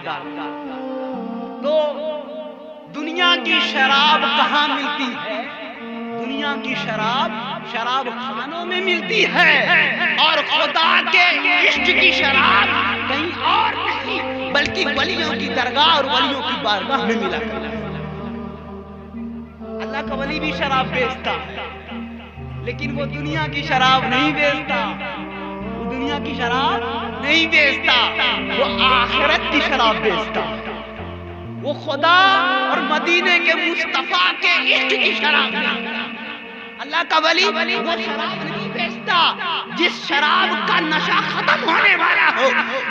ڈالتا. تو دنیا کی شراب کہاں ملتی ہے؟ دنیا کی شراب خانوں میں ملتی ہے، اور خدا کے عشق کی شراب کہیں اور نہیں بلکہ ولیوں کی درگاہ اور ولیوں کی بارگاہ میں ملا کرتی ہے. اللہ کا ولی بھی شراب بیچتا ہے، لیکن وہ دنیا کی شراب نہیں بیچتا. وہ دنیا کی شراب نہیں بیچتا، وہ آخرت کی شراب بیچتا. وہ خدا اور مدینے کے مصطفیٰ کے عشق کی شراب بیچتا. اللہ کا ولی وہ شراب نہیں بیچتا جس شراب کا نشہ ختم ہونے والا ہو،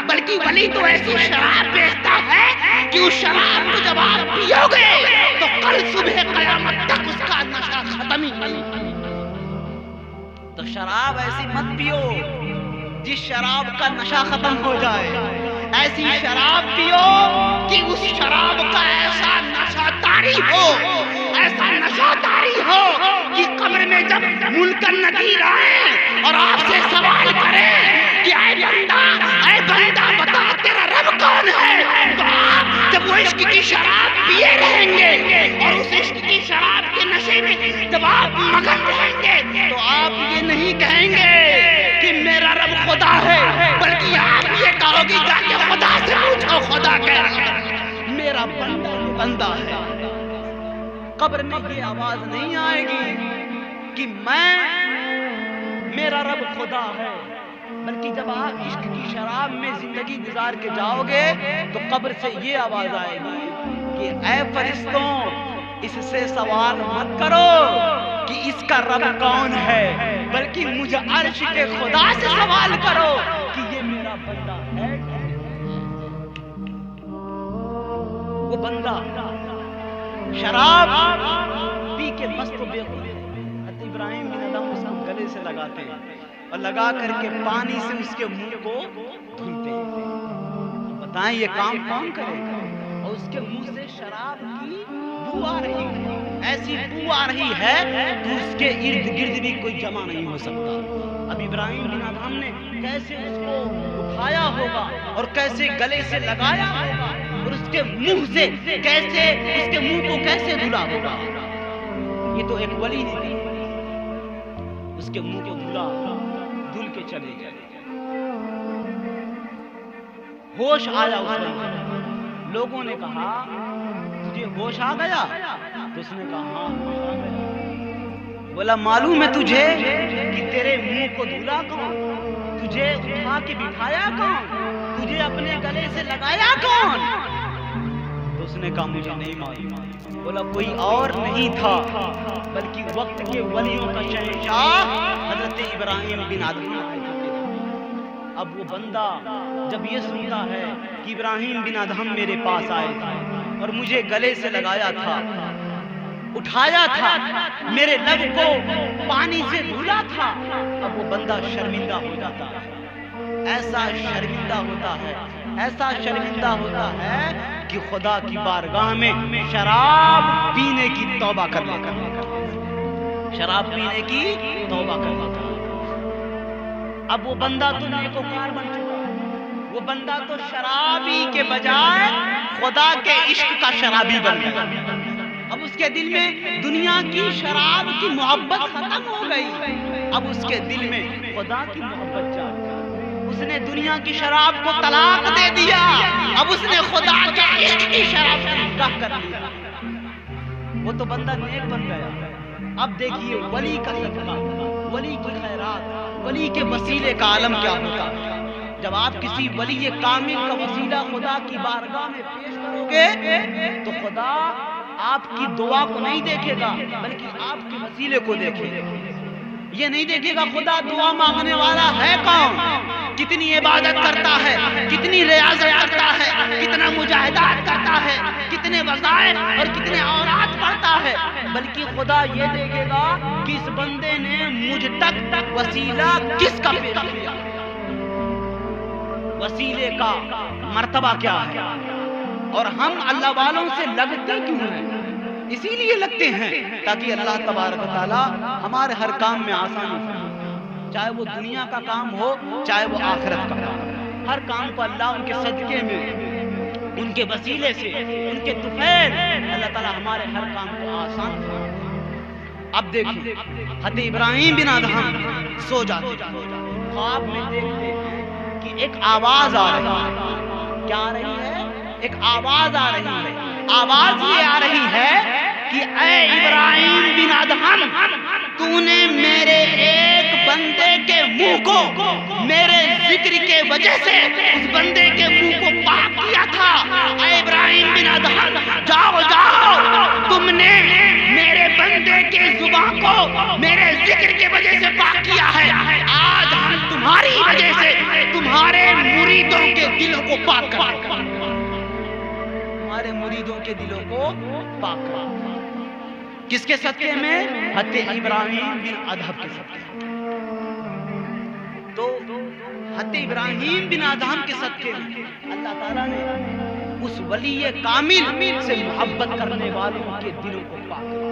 بلکہ ولی تو ایسی شراب بیچتا ہے کہ اس شراب کو جب آپ پیو گے تو کل صبح قیامت تک اس کا نشہ ختم ہی نہیں. تو شراب ایسی مت پیو جس شراب کا نشہ ختم ہو جائے. ایسی شراب پیو کہ اس شراب کا ایسا نشہ طاری ہو، ایسا نشہ طاری ہو کہ قبر میں جب منکر نکیر آئے اور آپ سے سوال کرے کہ اے بندہ بتا تیرا رب کون ہے، تو آپ جب وہ عشق کی شراب پیے رہیں گے اور اس عشق کی شراب کے نشے میں جب آپ مگن رہیں گے تو آپ یہ نہیں کہیں گے کہ میرا رب خدا ہے، بلکہ آپ یہ کہو گے جا کے خدا سے پوچھو خدا کہہ رہا ہے میرا بندہ بندہ ہے. قبر میں یہ آواز نہیں آئے گی کہ میرا رب خدا ہے، بلکہ جب آپ عشق کی شراب میں زندگی گزار کے جاؤ گے تو قبر سے یہ آواز آئے گی کہ اے فرشتوں اس سے سوال مت کرو کہ اس کا رب کون ہے، بلکہ مجھے عرش کے خدا سے سوال کرو کہ یہ میرا بندہ ہے. وہ بندہ شراب پی کے مست و بے خود حضرت ابراہیم بن ادم اس کو گلے سے لگاتے ہیں اور لگا کر کے پانی سے اس کے منہ کو دھلتے ہیں. بتائیں یہ کام کون کرے گا؟ اور اس کے منہ سے شراب کی بو آ رہی ہے، ایسی بو آ رہی ہے کہ اس کے ارد گرد بھی کوئی جمع نہیں ہو سکتا. اب ابراہیم بن ادم نے کیسے اس کو اٹھایا ہوگا اور کیسے گلے سے لگایا ہوگا اور اس کے منہ سے کیسے اس کے منہ کو کیسے دھلا ہوگا. یہ تو ایک ولی نے دی، اس کے منہ کو دھلا دھل کے چلے گئے. ہوش آیا اس وقت. لوگوں نے کہا تجھے ہوش آ گیا؟ تو اس نے کہا ہاں ہوش آ گیا. بولا معلوم ہے تجھے کہ تیرے منہ کو دھلا کون، تجھے اٹھا کے بٹھایا کون، تجھے اپنے گلے سے لگایا کون؟ تو اس نے کہا مجھے نہیں معلوم. بولا کوئی اور نہیں تھا بلکہ وقت کے ولیوں کا شہنشاہ حضرت ابراہیم بن ادم. اب وہ بندہ جب یہ سنتا ہے کہ ابراہیم بن ادم میرے پاس آئے تھے اور مجھے گلے سے لگایا تھا، اٹھایا تھا، میرے لب کو پانی سے دھلا تھا، اب وہ بندہ شرمندہ ہو جاتا ہے. ایسا شرمندہ ہوتا ہے، ایسا شرمندہ ہوتا ہے کہ خدا کی بارگاہ میں شراب پینے کی توبہ کر لیتا ہے. شراب پینے کی توبہ کر لیتا ہے. اب وہ بندہ تو نیکوکار بن چکا ہے، وہ بندہ تو شرابی کے بجائے خدا کے عشق کا شرابی بن گیا. اب اس کے دل میں دنیا کی شراب کی محبت ختم ہو گئی، اب اس کے دل میں خدا کی محبت جا گئی. اس نے دنیا کی شراب کو طلاق دے دیا، اب اس نے خدا کے عشق کی شراب سے نکاح کر لیا. وہ تو بندہ نیک بن گیا. اب دیکھیے ولی کا صدقہ، ولی کی خیرات، ولی کے وسیلے کا عالم کیا ہوتا ہے. جب آپ کسی ولی کامل کا وسیلہ خدا کی بارگاہ میں پیش کرو گے تو خدا آپ کی دعا کو نہیں دیکھے گا بلکہ آپ کے وسیلے کو دیکھے گا. یہ نہیں دیکھے گا خدا دعا مانگنے والا ہے کون، کتنی عبادت کرتا ہے، کتنی ریاضت کرتا ہے، کتنا مجاہدات کرتا ہے، کتنے وظائف اور کتنے اوراد پڑھتا ہے، بلکہ خدا یہ دیکھے گا کہ اس بندے نے مجھ تک وسیلہ کس کا پیش کیا، وسیلے کا مرتبہ کیا ہے. اور ہم اللہ والوں سے لگتے کیوں ہیں؟ اسی لیے لگتے ہیں تاکہ اللہ تبارک و تعالی ہمارے ہر کام میں آسانی فرمائے، چاہے وہ دنیا کا کام ہو چاہے وہ آخرت کا کام. ہر کام کو اللہ ان کے صدقے میں ان کے وسیلے سے، ان کے طفیل اللہ تعالیٰ ہمارے ہر کام کو آسان فرمائے۔ اب دیکھیں حضرت ابراہیم بن ادہم سو جاتے خواب میں دیکھتے ہیں کہ ایک آواز آ رہی ہے۔ کیا آ رہی ہے؟ ایک آواز آ رہی ہے۔ آواز یہ آ رہی ہے کہ اے ابراہیم بن ادہم، تو نے میرے ایک بندے کے منہ کو میرے ذکر کے وجہ سے اس بندے کے منہ کو پاک کیا تھا۔ اے ابراہیم بن ادہم، جاؤ جاؤ، تم نے میرے بندے کے زبان کو میرے ذکر کے وجہ سے پاک کیا ہے۔ آج ہم تمہاری وجہ سے تمہارے مریدوں کے دلوں کو پاک کریں گے، ہمارے مریدوں کے دلوں کو پاک کریں گے۔ کس کے صدقے میں؟ حضرت ابراہیم بن ادہم کے صدقے۔ تو حضرت ابراہیم بن ادہم کے صدقے میں اللہ تعالیٰ نے اس ولی کامل سے محبت کرنے والوں کے دلوں کو پاک کیا۔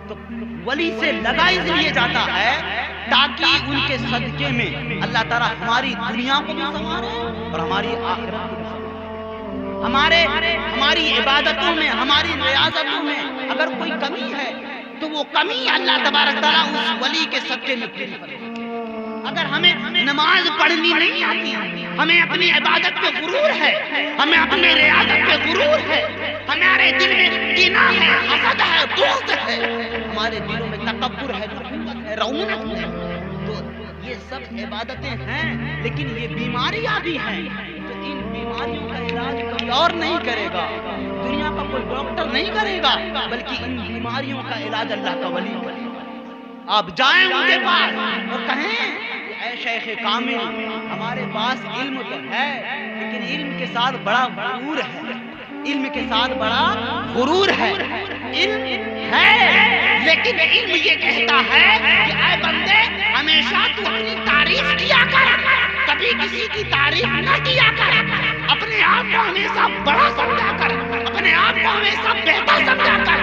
تو ولی سے لگا اس لیے جاتا ہے تاکہ ان کے صدقے میں اللہ تعالیٰ ہماری دنیا کو بھی سنوارے اور ہماری آخرت کو بھی سنوارے۔ ہماری عبادتوں میں، ہماری ریاضتوں میں اگر کوئی کمی ہے تو وہ کمی اللہ تبارک تعالیٰ اس ولی کے صدقے میں پوری کرے۔ اگر ہمیں نماز پڑھنی نہیں آتی، ہمیں اپنی عبادت پہ غرور ہے، ہمیں اپنی ریاضت پہ غرور ہے، ہمارے دل میں کینہ ہے، حسد ہے، بغض ہے، ہمارے دلوں میں تکبر ہے، غرور ہے، رعونت ہے، تو یہ سب عبادتیں ہیں لیکن یہ بیماریاں بھی ہیں۔ تو ان بیماریوں کا علاج کوئی اور نہیں کرے گا، دنیا کا کوئی ڈاکٹر نہیں کرے گا، بلکہ ان بیماریوں کا علاج اللہ کا ولی کرے گا۔ آپ جائیں ان کے پاس اور کہیں اے شیخ کامل، ہمارے پاس علم تو ہے لیکن علم کے ساتھ بڑا غرور ہے، علم کے ساتھ بڑا غرور ہے۔ علم ہے لیکن علم یہ کہتا ہے کہ اے بندے، ہمیشہ تو اپنی تعریف کیا کر، کبھی کسی کی تعریف نہ کیا کر، اپنے آپ کو ہمیشہ بڑا سمجھا کر، اپنے آپ کو ہمیشہ بہتر سمجھا کر،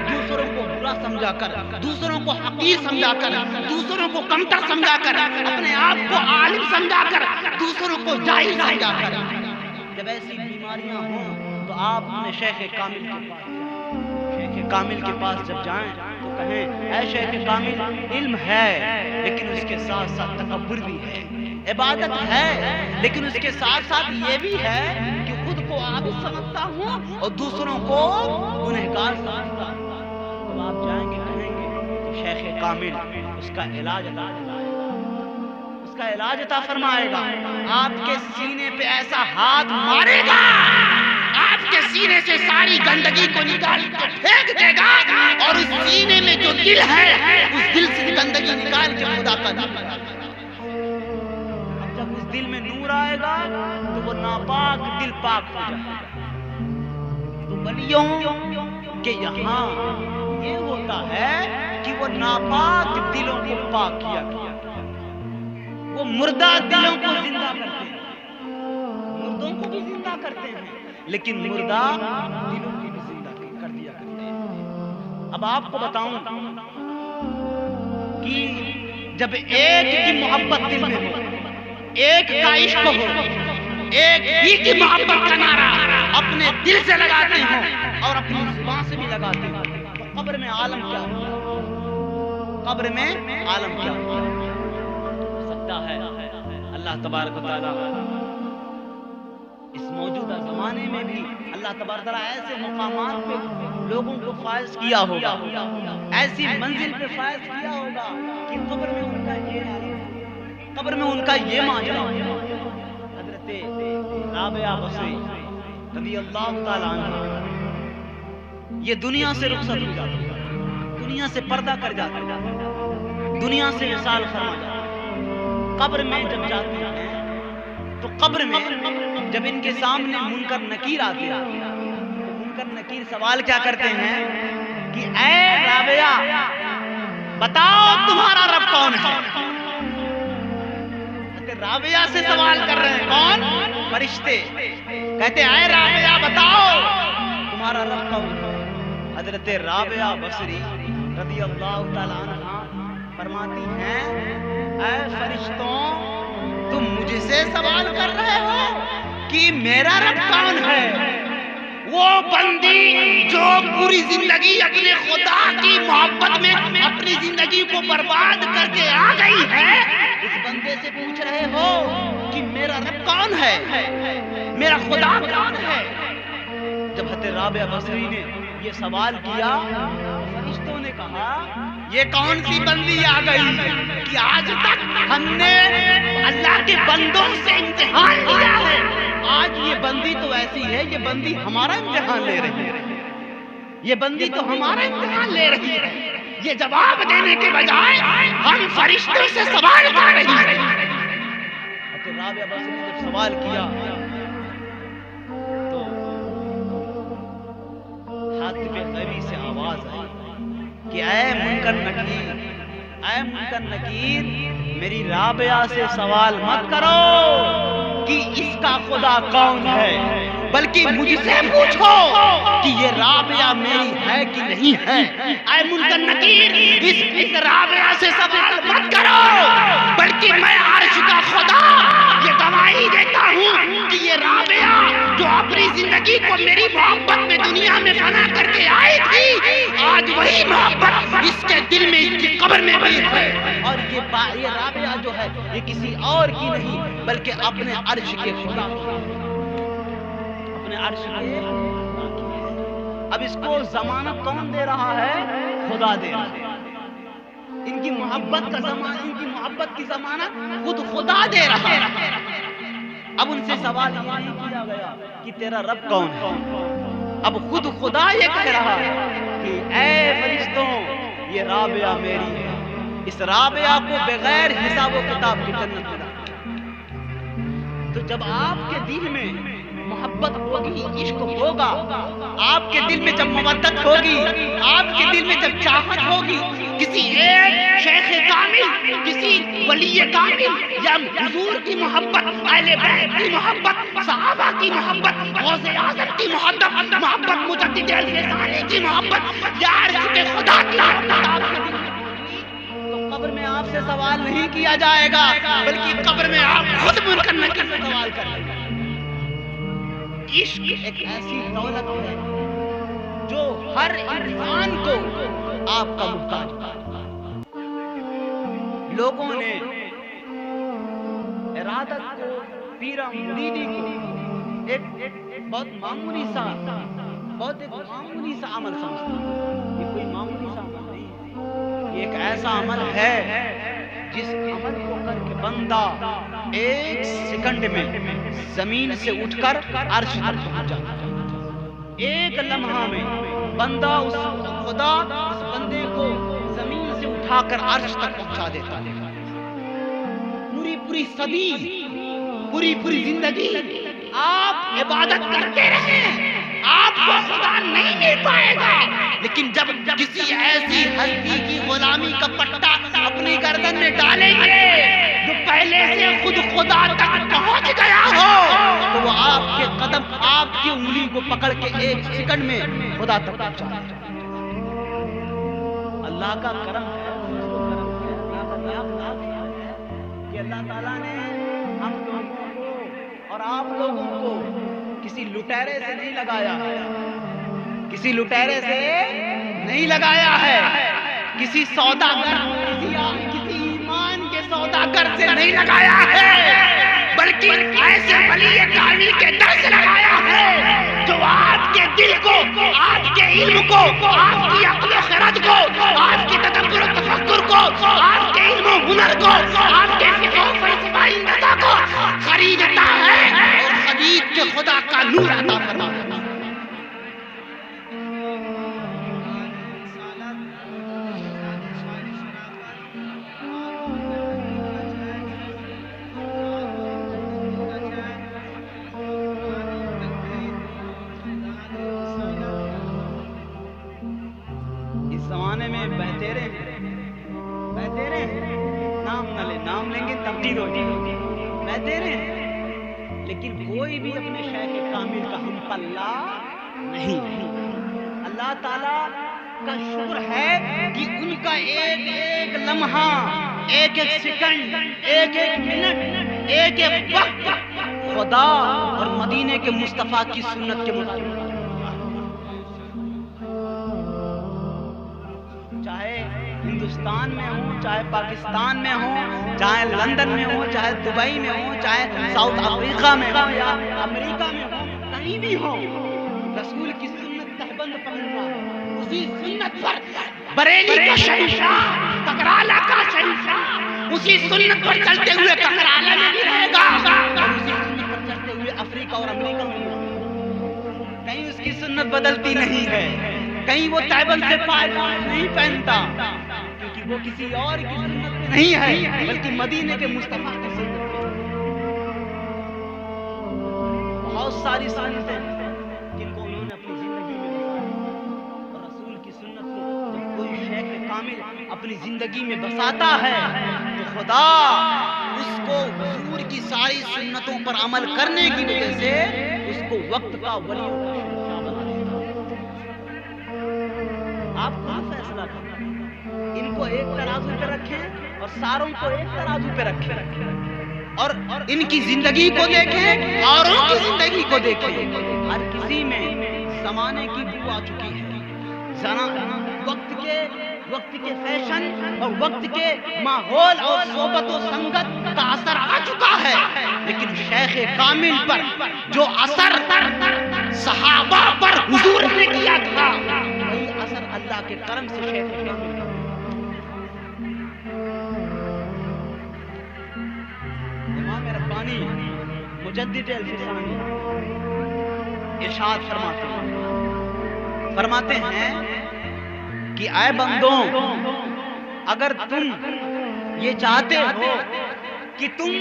دوسروں کو برا سمجھا کر، دوسروں کو حقیر سمجھا کر، دوسروں کو کمتر سمجھا کر، اپنے آپ کو عالم سمجھا کر، دوسروں کو جاہل سمجھا کر۔ جب ایسی بیماریاں ہوں تو آپ اپنے شیخ کامل کے پاس جائیں، شیخ کامل کے پاس جب جائیں تو کہیں اے شیخ کامل، علم ہے لیکن اس کے ساتھ ساتھ تکبر بھی ہے، عبادت ہے لیکن اس کے ساتھ ساتھ یہ بھی ہے کہ خود کو عابد سمجھتا ہوں اور دوسروں کو گنہگار سمجھتا ہوں۔ جب آپ جائیں گے کہیں گے تو شیخ کامل اس کا علاج عطا فرمائے گا، آپ کے سینے پہ ایسا ہاتھ مارے گا، آپ کے سینے سے ساری گندگی کو نکال کے پھینک دے گا، اور اس سینے میں جو دل ہے اس دل سے گندگی نکال کے خدا کا دل بنا دے گا۔ جب اس دل میں نور آئے گا تو وہ ناپاک دل پاک ہو جائے گا۔ تو ولیوں کے یہاں یہ ہوتا ہے کہ وہ ناپاک دلوں کو پاک کیا گیا، وہ مردہ دلوں کو زندہ کرتے ہیں، مردوں کو بھی زندہ کرتے ہیں لیکن مردہ دلوں کو بھی زندہ کر دیا کرتے ہیں۔ اب آپ کو بتاؤں کہ جب ایک کی محبت دل میں ہو، ایک کا عشق ہو، ایک ہی کی محبت کا نعرہ اپنے دل سے لگاتے ہوں اور اپنی زبان سے بھی لگاتے ہیں تو قبر میں عالم کیا ہوگا؟ قبر میں عالم کیا ہوگا؟ سکتا ہے اللہ تبارک و تعالیٰ اس موجودہ زمانے میں بھی اللہ تبارک و تعالیٰ ایسے مقامات پہ لوگوں کو فائز کیا ہوگا، ایسی منزل پہ فائز کیا ہوگا کہ قبر میں ان کا یہ عالم، قبر میں ان کا یہ ماجرا۔ حضرت رابعہ بصری رضی اللہ تعالیٰ عنہ یہ دنیا سے رخصت ہو جاتی، دنیا سے پردہ کر جاتی، دنیا سے وصال فرما جاتی۔ قبر میں جب جاتے ہیں تو قبر میں جب ان کے سامنے منکر نکیر آتے ہیں، منکر نکیر سوال کیا کرتے ہیں کہ اے رابعہ بتاؤ تمہارا رب کون ہے؟ رابعہ سے سوال کر رہے ہیں، کون؟ فرشتے کہتے ہیں اے رابعہ بتاؤ تمہارا رب کون ہے؟ حضرت رابعہ بصری رضی اللہ تعالیٰ عنہ فرماتی ہیں اے فرشتوں، تم مجھ سے سوال کر رہے ہو کہ میرا رب کون وہ بندی جو پوری زندگی اپنے خدا کی محبت میں اپنی زندگی کو برباد کر کے آ گئی ہے، اس بندے سے پوچھ رہے ہو کہ میرا رب کون ہے، میرا خدا کون ہے؟ جب حضرت رابعہ بصری نے یہ سوال کیا، فرشتوں نے کہا یہ کون سی بندی آ گئی کہ آج تک ہم نے اللہ کے بندوں سے امتحان لیا ہے، آج یہ بندی تو ایسی ہے، یہ بندی ہمارا امتحان لے رہی ہے، یہ بندی تو ہمارا امتحان لے رہی ہے، یہ جواب دینے کے بجائے ہم فرشتوں سے سوال کر رہی ہے۔ حضرت رابعہ بصری نے جب سوال کیا تو حاطب غیبی سے آواز آئی کہ اے منکر نکیر، اے منکر نکیر، میری رابعہ سے سوال مت کرو کہ اس کا خدا کون ہے، بلکہ مجھ سے پوچھو کہ یہ رابعہ میری ہے کہ نہیں ہے۔ اے منکر نکیر، اس رابعہ سے سوال مت کرو، بلکہ میں عرش کا خدا یہ گواہی دیتا ہوں کہ یہ رابعہ جو اپنی زندگی کو میری محبت میں دنیا میں فنا کر کے آئی تھی، آج وہی محبت اس کے دل میں، اس کی قبر میں بھی ہے۔ اور یہ رابعہ جو ہے یہ کسی اور کی نہیں بلکہ اپنے عرش کے خدا کی، اپنے عرش کے خدا کی ہے۔ اب اس کو ضمانت کون دے رہا ہے؟ خدا دے رہا ہے۔ ان کی محبت کا ضمانت، ان کی محبت کی ضمانت خود خدا دے رہا ہے۔ اب ان سے سوال یہ نہیں کیا گیا کہ تیرا رب کون ہے، اب خود خدا یہ کہہ رہا ہے کہ اے فرشتوں، یہ رابعہ میری ہے، اس رابعہ کو بغیر حساب و کتاب کی جنت میں ڈالو۔ تو جب آپ کے دل میں محبت ہوگی، عشق ہوگا، آپ کے دل میں جب مودت ہوگی، آپ کے دل میں جب چاہت ہوگی، کسی ایک شیخ کامل، کسی ولی کامل یا حضور کی محبت، اہل بیت کی محبت، صحابہ کی محبت، غوث اعظم کی محبت، مجدد الفسانی کی محبت، یا عرش کے خدا کی محبت، تو قبر میں آپ سے سوال نہیں کیا جائے گا بلکہ قبر میں آپ خود منکر نکیر سے سوال کریں گے۔ عشق ایک ایسی دولت ہے جو ہر انسان کو آپ کا محتاج ہے۔ لوگوں نے ارادت کو، پیرا مریدی کو ایک بہت معمولی سا عمل سمجھتا ہے۔ یہ کوئی معمولی سا عمل نہیں ہے، یہ ایک ایسا عمل ہے جس عمل کو کر کے بندہ ایک سیکنڈ میں زمین سے اٹھ کر عرش تک پہنچ جاتا ہے۔ ایک لمحہ میں بندہ اس خدا اس بندے کو زمین سے اٹھا کر عرش تک پہنچا دیتا ہے۔ پوری صدی، پوری زندگی آپ عبادت کرتے رہیں، آپ کو خدا نہیں مل پائے گا، لیکن جب کسی ایسی ہستی کی غلامی کا پٹا اپنی گردن میں ڈالیں گے جو پہلے سے خود خدا تک پہنچ گیا ہو، تو وہ آپ کے قدم، آپ کی انگلی کو پکڑ کے ایک سیکنڈ میں خدا تک پہنچا دے گا۔ اللہ کا کرم ہے، اللہ کا لاکھ ہے کہ اللہ تعالیٰ نے ہم لوگوں کو اور آپ لوگوں کو کسی لٹیرے سے نہیں لگایا ہے، کسی لٹیرے سے نہیں لگایا ہے، کسی سوداگر، کسی ایمان کے سوداگر سے نہیں لگایا ہے، بلکہ ایسے ولی کامل کے در سے لگایا ہے جو آپ کے دل کو، آپ کے علم کو، آپ کی عقل و خرد کو، آپ کی تدبر و تفکر کو، آپ کے علم و ہنر کو، آپ کے فقہ و فلسفہ نظر کو خریدتا ہے اور خرید کے خدا کا نور عطا فرماتا ہے۔ زمانے میں بہتے رہے، نام نہ لے، نام لیں گے تبدیل ہو جائے، بہتے رہے، لیکن کوئی بھی اپنے شیخ کامل کا ہم پلہ نہیں۔ اللہ تعالیٰ کا شکر ہے کہ ان کا ایک ایک لمحہ، ایک ایک سیکنڈ، ایک ایک منٹ، ایک ایک وقت خدا اور مدینے کے مصطفیٰ کی سنت کے مطابق ہندوستان میں ہوں، چاہے پاکستان میں ہوں، چاہے لندن میں ہوں، چاہے دبئی میں ہوں، چاہے ساؤتھ افریقہ میں ہوں یا امریکہ میں ہوں، کہیں بھی ہوں، رسول کی سنت تہبند پہننا ہے۔ اسی سنت پر بریلی کا شہنشاہ، ککرالا کا شہنشاہ اسی سنت پر چلتے ہوئے ککرالا میں بھی رہے گا، اور اسی سنت پر چلتے ہوئے افریقہ اور امریکہ میں بھی۔ کہیں اس کی سنت بدلتی نہیں ہے، کہیں وہ تہبند سے پائجامہ نہیں پہنتا، کیونکہ وہ کسی اور کی سنت میں نہیں ہے بلکہ مدینے کے مصطفیٰ کی سنت میں۔ بہت ساری سنتیں جن کو انہوں نے اپنی زندگی میں بسایا، اور رسول کی سنت کو جب کوئی شیخ کامل اپنی زندگی میں بساتا ہے تو خدا اس کو حضور کی ساری سنتوں پر عمل کرنے کی وجہ سے اس کو وقت کا ولی کا شہنشاہ بنا دیتا ہے۔ آپ خود فیصلہ کریں، ان کو ایک ترازو پہ رکھیں اور ساروں کو ایک ترازو پہ رکھیں، اور ان کی زندگی کو دیکھیں، اوروں کی زندگی کو دیکھیں۔ ہر کسی میں زمانے کی بو آ چکی ہے، وقت کے فیشن اور وقت کے ماحول اور صحبت و سنگت کا اثر آ چکا ہے، لیکن شیخ کامل پر جو اثر صحابہ پر حضور نے کیا تھا وہی اثر اللہ کے کرم سے شیخ کامل کا۔ امام ربانی مجدد الفسانی ارشاد فرماتے ہیں کہ اے بندوں، اگر تم یہ چاہتے ہو کہ تم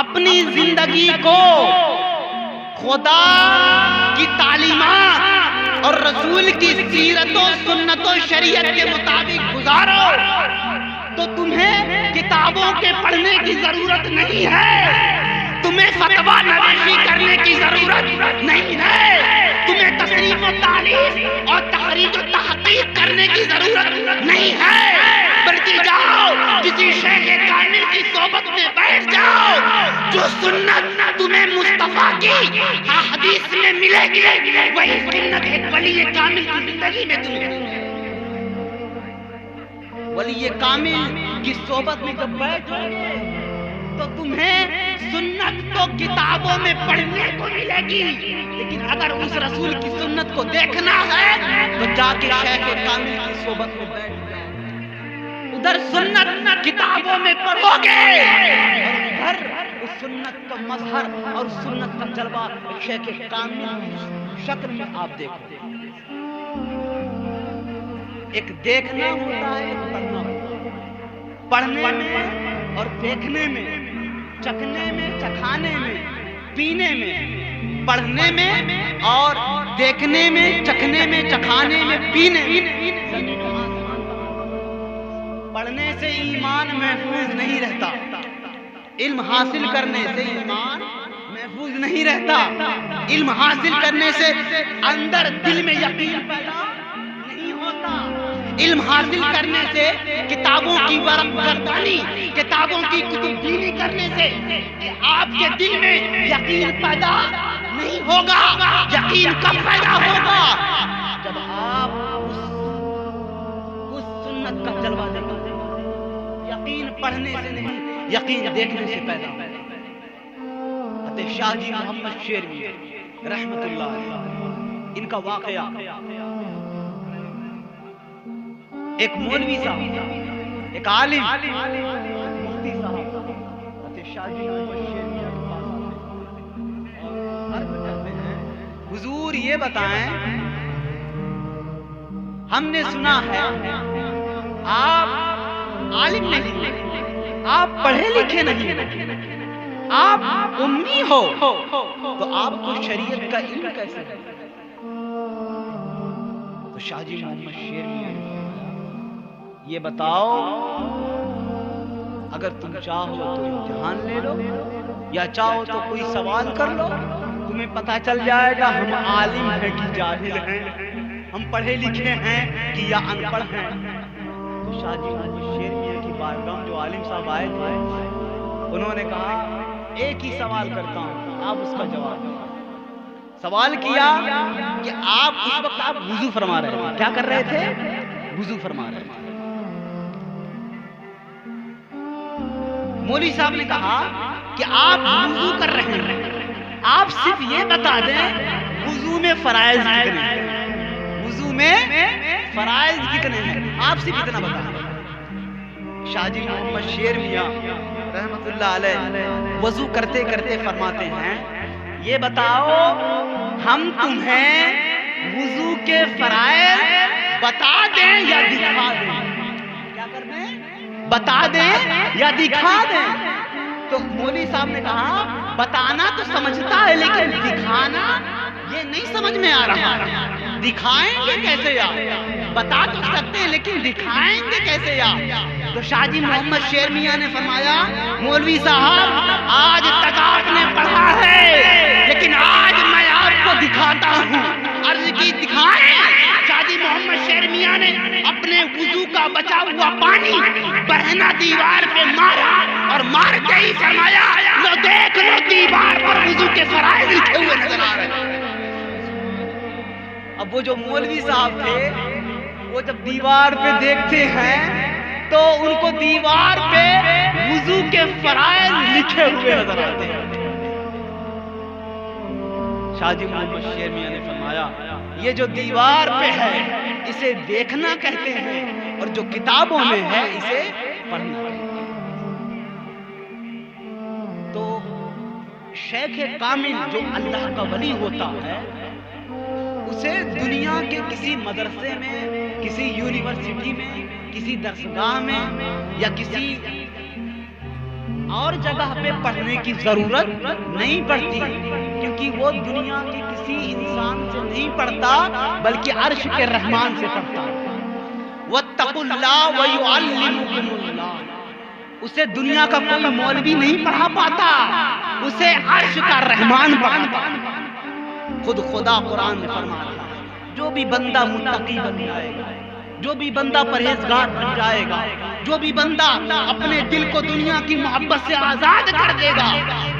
اپنی زندگی کو خدا کی تعلیمات اور رسول کی سیرت و سنت و شریعت کے مطابق گزارو تو تمہیں کتابوں کے پڑھنے کی ضرورت نہیں ہے، تمہیں فتویٰ نویسی کرنے کی ضرورت نہیں ہے، تمہیں تصریف و تعلیف اور تحریف و تحقیق کرنے کی ضرورت نہیں ہے، بلکہ جاؤ کسی شیخ کامل کی صحبت میں بیٹھ جاؤ، جو سنت تمہیں مصطفیٰ کی حدیث میں ملے گی وہی سنت ایک ولی کامل کی زندگی میں تمہیں ملے گی۔ ولی کامل کی صحبت میں جب بیٹھو گے تو تمہیں سنت تو کتابوں میں پڑھنے کو ملے گی، لیکن اگر اس رسول کی سنت کو دیکھنا ہے تو جا کے شیخ کامل کی صحبت میں بیٹھ جاؤ، ادھر سنت کتابوں میں پڑھو گے اور ادھر اس سنت کا مظہر اور سنت کا جلوہ شیخ کامل کی شکل میں آپ دیکھو گے۔ ایک دیکھنا ہوتا ہے، ایک پڑھنا ہوتا ہے۔ پڑھنے میں اور دیکھنے میں، چکھنے میں، چکھانے میں، پینے میں، پڑھنے میں اور دیکھنے میں، چکھنے میں، چکھانے میں، پینے میں۔ پڑھنے سے ایمان محفوظ نہیں رہتا، علم حاصل کرنے سے ایمان محفوظ نہیں رہتا، علم حاصل کرنے سے اندر دل میں یقین پیدا نہیں ہوتا، علم حاصل کرنے سے کتابوں کی ورق گردانی، کتابوں کی کتب بینی کرنے سے آپ کے دل میں یقین پیدا نہیں ہوگا۔ یقین کب پیدا ہوگا؟ جب آپ اس سنت کا جلوہ دیکھیں۔ یقین پڑھنے سے نہیں، یقین دیکھنے سے پیدا ہوگا۔ حضرت شاہ جی محمد شیروی رحمت اللہ علیہ، ان کا واقعہ، ایک مولوی صاحب، ایک عالم، مفتی صاحب حضرت شاہ جی محمد شیروی کے پاس آتے اور عرض کرتے ہیں، حضور یہ بتائیں، ہم نے سنا ہے آپ عالم نہیں، آپ پڑھے لکھے نہیں، آپ امی ہو، تو آپ کو شریعت کا علم کیسے ہے؟ تو شاہ جی محمد شیروی یہ بتاؤ، اگر تم چاہو تو امتحان لے لو، یا چاہو تو کوئی سوال کر لو، تمہیں پتہ چل جائے گا ہم عالم ہیں کہ جاہل ہیں، ہم پڑھے لکھے ہیں کہ یا ان پڑھ ہیں۔ تو شاہ جی محمد شیروی کی بارگاہ جو عالم صاحب آئے تھے، انہوں نے کہا ایک ہی سوال کرتا ہوں، آپ اس کا جواب دیں۔ سوال کیا کہ آپ اس وقت آپ وضو فرما رہے تھے، کیا کر رہے تھے؟ وضو فرما رہے تھے. مولوی صاحب نے کہا کہ آپ وضو کر رہے ہیں, آپ صرف یہ بتا دیں وضو میں فرائض کتنے ہیں, وضو میں فرائض کتنے ہیں, آپ صرف اتنا بتا دیں. شاہ جی محمد شیر میاں رحمت اللہ علیہ وضو کرتے کرتے فرماتے ہیں, یہ بتاؤ ہم تمہیں وضو کے فرائض بتا دیں یا دکھا دیں؟ کیا کر دیں؟ بتا دیں یا دکھا دیں؟ تو مولوی صاحب نے کہا بتانا تو سمجھتا ہے لیکن دکھانا یہ نہیں سمجھ میں آ رہا. دکھائیں گے کیسے یا بتا تو سکتے ہیں لیکن دکھائیں گے کیسے یا؟ تو شاہ جی محمد شیر میاں نے فرمایا, مولوی صاحب آج تک آپ نے پڑھا ہے لیکن آج میں آپ کو دکھاتا ہوں. عرض کی دکھائیں. شاہ جی محمد شیر میاں نے اپنے وضو کا بچا ہوا پانی بہنا دیوار پہ مارا اور مار کے ہی فرمایا, لو دیکھ لو دیوار پر وضو کے فرائض لکھے ہوئے نظر آ رہے ہیں. اب وہ جو مولوی صاحب تھے وہ جب دیوار پہ دیکھتے ہیں تو ان کو دیوار پہ وضو کے فرائض لکھے ہوئے نظر آتے ہیں. شاہ جی محمد شیر میاں نے فرمایا, یہ جو دیوار پہ ہے اسے دیکھنا کہتے ہیں اور جو کتابوں میں ہے اسے پڑھنا کہتے ہیں. تو شیخ کامل جو اللہ کا ولی ہوتا ہے اسے دنیا کے کسی مدرسے میں, کسی یونیورسٹی میں, کسی درسگاہ میں یا کسی اور جگہ پہ پڑھنے کی ضرورت نہیں پڑتی, کیونکہ وہ دنیا کے کسی انسان سے نہیں پڑھتا بلکہ عرش کے رحمان سے پڑھتا. واتقوا اللہ ویعلمکم اللہ. اسے دنیا کا کوئی مولوی نہیں پڑھا پاتا, اسے عرش کا رحمان پڑھاتا. خود خدا قرآن میں فرما رہا ہے, جو بھی بندہ متقی بن جائے گا, جو بھی بندہ پرہیزگار بن جائے گا, جو بھی بندہ اپنے دل کو دنیا کی محبت سے آزاد کر دے گا,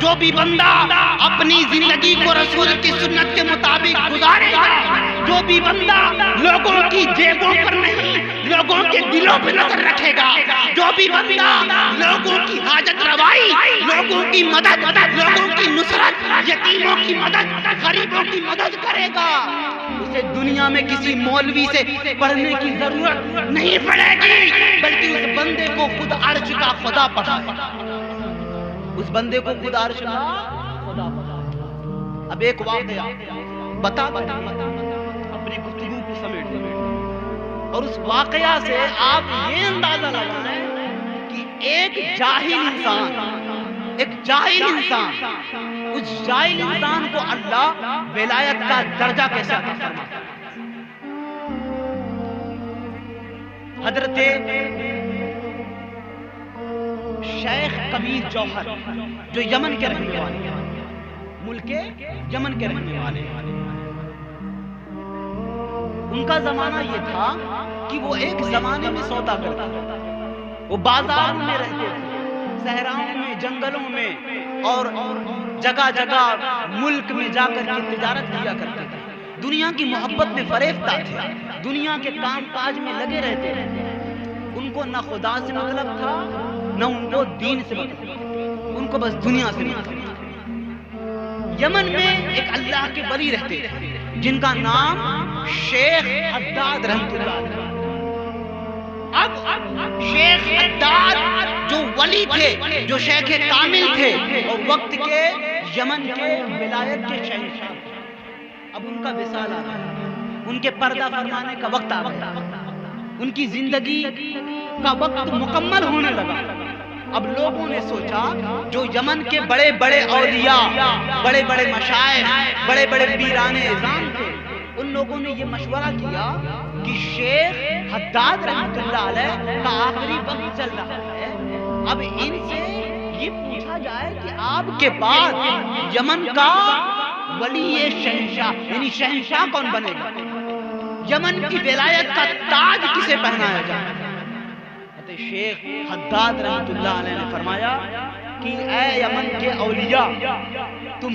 جو بھی بندہ اپنی زندگی کو رسول کی سنت کے مطابق گزارے گا, جو بھی بندہ لوگوں کی جیبوں پر نہیں لوگوں کے دلوں پہ نظر رکھے گا, جو بھی بندہ لوگوں کی حاجت روائی, لوگوں کی مدد, لوگوں کی نصرت, یتیموں کی مدد, غریبوں کی مدد کرے گا, اسے دنیا میں کسی مولوی سے پڑھنے کی ضرورت نہیں پڑے گی بلکہ اس بندے کو خود عرش کا خدا پڑھائے, اس بندے کو خود عرش کا خدا پڑھائے. اب ایک واقعہ بتا اپنی گفتگو کو سمیٹ دیں اور اس واقعہ سے آپ یہ اندازہ لگائیں کہ ایک جاہل انسان اس جاہل انسان کو اللہ ولایت کا درجہ کیسے عطا فرماتا ہے. حضرت شیخ کبیر جوہر جو یمن کے رہنے والے ہیں, ملک یمن کے رہنے والے ہیں, ان کا زمانہ یہ تھا کہ وہ ایک زمانے میں سودا کرتے تھے. وہ بازار میں رہتے تھے, صحراؤں میں, جنگلوں میں اور جگہ جگہ ملک میں جا کر کے تجارت کیا کرتے تھے. دنیا کی محبت میں فریفتہ تھے, دنیا کے کام کاج میں لگے رہتے تھے. ان کو نہ خدا سے مطلب تھا نہ ان کو دین سے مطلب تھا, ان کو بس دنیا سے مطلب تھا. یمن میں ایک اللہ کے ولی رہتے تھے جن کا نام شیخ حداد رحمت اللہ علیہ. اب شیخ حداد جو ولی تھے, جو شیخ کامل تھے اور وقت کے یمن کے ولایت کے شہنشاہ, اب ان کا وصال آ رہا ہے, ان کے پردہ فرمانے کا وقت آ گیا, ان کی زندگی کا وقت مکمل ہونے لگا. اب لوگوں نے سوچا جو یمن کے بڑے بڑے اولیاء, بڑے بڑے مشائخ, بڑے بڑے پیران اعظام تھے, ان لوگوں نے یہ مشورہ کیا کہ شیخ حداد رحمت اللہ علیہ کا آخری وقت چل رہا ہے, اب ان سے یہ پوچھا جائے کہ آپ کے بعد یمن کا ولی شہنشاہ یعنی شہنشاہ کون بنے گا, یمن کی ولایت کا تاج کسے پہنایا جائے. شیخ حداد رحمت اللہ علیہ نے فرمایا کہ اے یمن کے اولیاء,